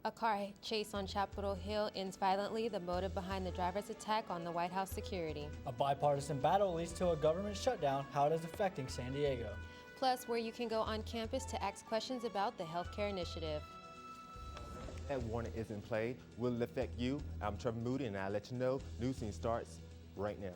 A car chase on Capitol Hill ends violently, the motive behind the driver's attack on the White House security. A bipartisan battle leads to a government shutdown, how it is affecting San Diego. Plus, where you can go on campus to ask questions about the healthcare initiative. That warning isn't played. Will it affect you? I'm Trevor Moody, and I'll let you know. Newscene starts right now.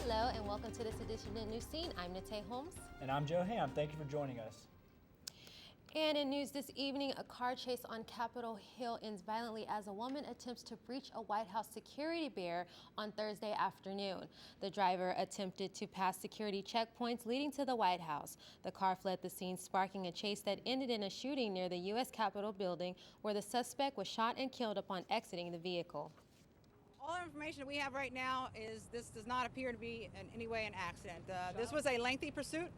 Hello and welcome to this edition of Newscene. I'm Nate Holmes. And I'm Joe Ham. Thank you for joining us. And in news this evening, a car chase on Capitol Hill ends violently as a woman attempts to breach a White House security barrier on Thursday afternoon. The driver attempted to pass security checkpoints leading to the White House. The car fled the scene, sparking a chase that ended in a shooting near the U.S. Capitol building, where the suspect was shot and killed upon exiting the vehicle. All the information we have right now is this does not appear to be in any way an accident. This was a lengthy pursuit.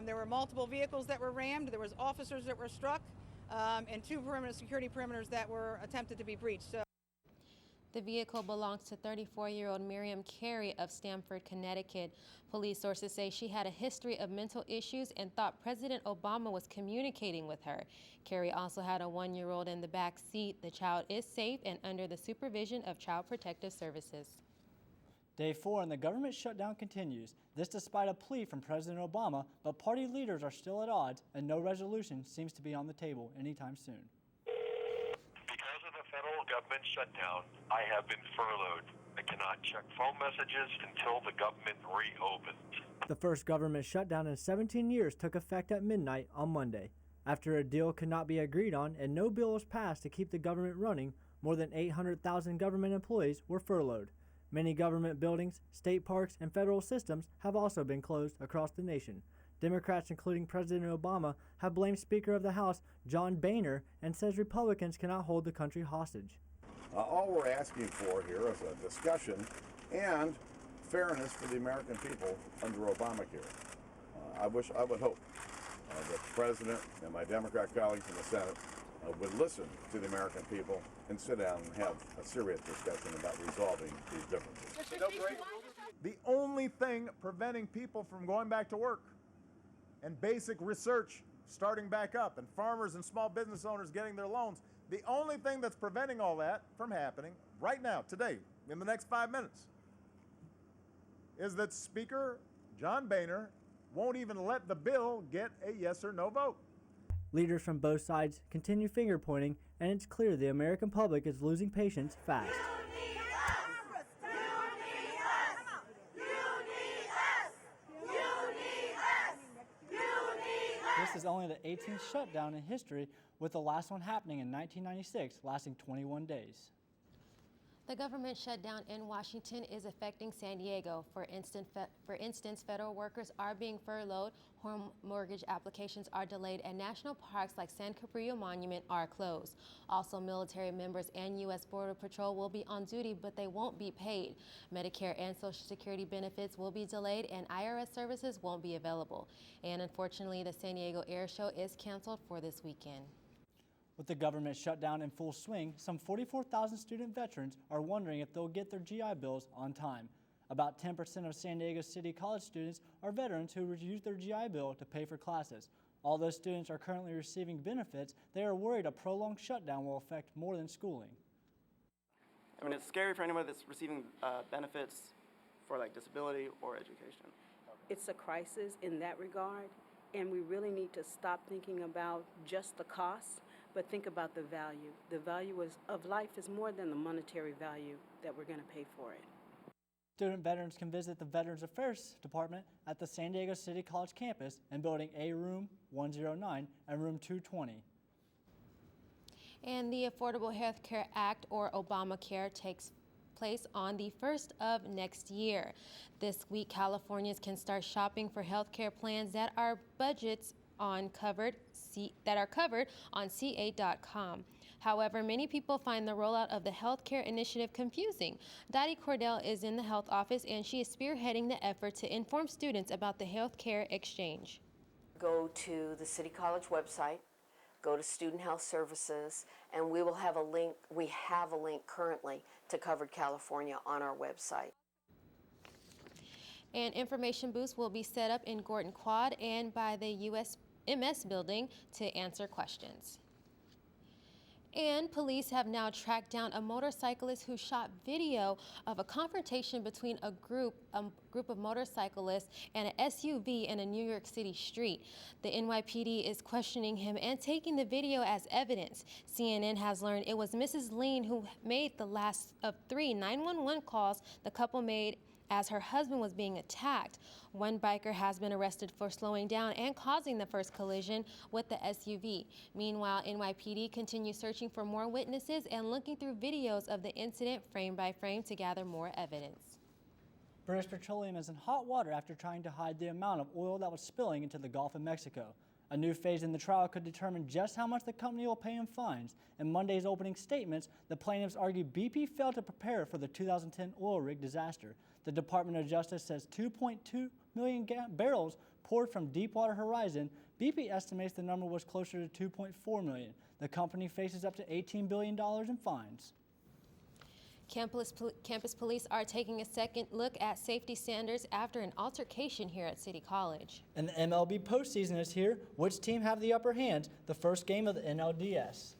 There were multiple vehicles that were rammed. There was officers that were struck, and two security perimeters that were attempted to be breached. The vehicle belongs to 34-year-old Miriam Carey of Stamford, Connecticut. Police sources say she had a history of mental issues and thought President Obama was communicating with her. Carey also had a 1-year-old in the back seat. The child is safe and under the supervision of Child Protective Services. Day 4 and the government shutdown continues. This despite a plea from President Obama, but party leaders are still at odds and no resolution seems to be on the table anytime soon. Because of the federal government shutdown, I have been furloughed. I cannot check phone messages until the government reopens. The first government shutdown in 17 years took effect at midnight on Monday. After a deal could not be agreed on and no bill was passed to keep the government running, more than 800,000 government employees were furloughed. Many government buildings, state parks, and federal systems have also been closed across the nation. Democrats, including President Obama, have blamed Speaker of the House John Boehner and says Republicans cannot hold the country hostage. All we're asking for here is a discussion and fairness for the American people under Obamacare. I would hope that the President and my Democrat colleagues in the Senate would listen to the American people and sit down and have a serious discussion about resolving these differences. The only thing preventing people from going back to work and basic research starting back up and farmers and small business owners getting their loans, the only thing that's preventing all that from happening right now, today, in the next 5 minutes, is that Speaker John Boehner won't even let the bill get a yes or no vote. Leaders from both sides continue finger pointing, and it's clear the American public is losing patience fast. This is only the 18th shutdown in history, with the last one happening in 1996, lasting 21 days. The government shutdown in Washington is affecting San Diego. For instance, federal workers are being furloughed, home mortgage applications are delayed, and national parks like San Cabrillo Monument are closed. Also, military members and U.S. Border Patrol will be on duty, but they won't be paid. Medicare and Social Security benefits will be delayed, and IRS services won't be available. And unfortunately, the San Diego Air Show is canceled for this weekend. With the government shutdown in full swing, some 44,000 student veterans are wondering if they'll get their GI Bills on time. About 10% of San Diego City College students are veterans who would use their GI Bill to pay for classes. Although students are currently receiving benefits, they are worried a prolonged shutdown will affect more than schooling. I mean, it's scary for anyone that's receiving benefits for like disability or education. It's a crisis in that regard, and we really need to stop thinking about just the cost, but think about the value. The value of life is more than the monetary value that we're going to pay for it. Student veterans can visit the Veterans Affairs Department at the San Diego City College campus in Building A, Room 109 and Room 220. And the Affordable Health Care Act, or Obamacare, takes place on the 1st of next year. This week, Californians can start shopping for health care plans that are covered on ca.com. However, many people find the rollout of the healthcare initiative confusing. Dottie Cordell is in the health office, and she is spearheading the effort to inform students about the healthcare exchange. Go to the City College website, go to Student Health Services, and we will have a link. We have a link currently to Covered California on our website. An information booth will be set up in Gordon Quad and by the USMS building to answer questions. And police have now tracked down a motorcyclist who shot video of a confrontation between a group of motorcyclists and an SUV in a New York City street. The NYPD is questioning him and taking the video as evidence. CNN has learned it was Mrs. Lean who made the last of 3 911 calls the couple made as her husband was being attacked. One biker has been arrested for slowing down and causing the first collision with the SUV. Meanwhile, NYPD continues searching for more witnesses and looking through videos of the incident frame by frame to gather more evidence. British Petroleum is in hot water after trying to hide the amount of oil that was spilling into the Gulf of Mexico. A new phase in the trial could determine just how much the company will pay in fines. In Monday's opening statements, the plaintiffs argue BP failed to prepare for the 2010 oil rig disaster. The Department of Justice says 2.2 million barrels poured from Deepwater Horizon. BP estimates the number was closer to 2.4 million. The company faces up to $18 billion in fines. Campus police are taking a second look at safety standards after an altercation here at City College. And the MLB postseason is here. Which team have the upper hand? The first game of the NLDS.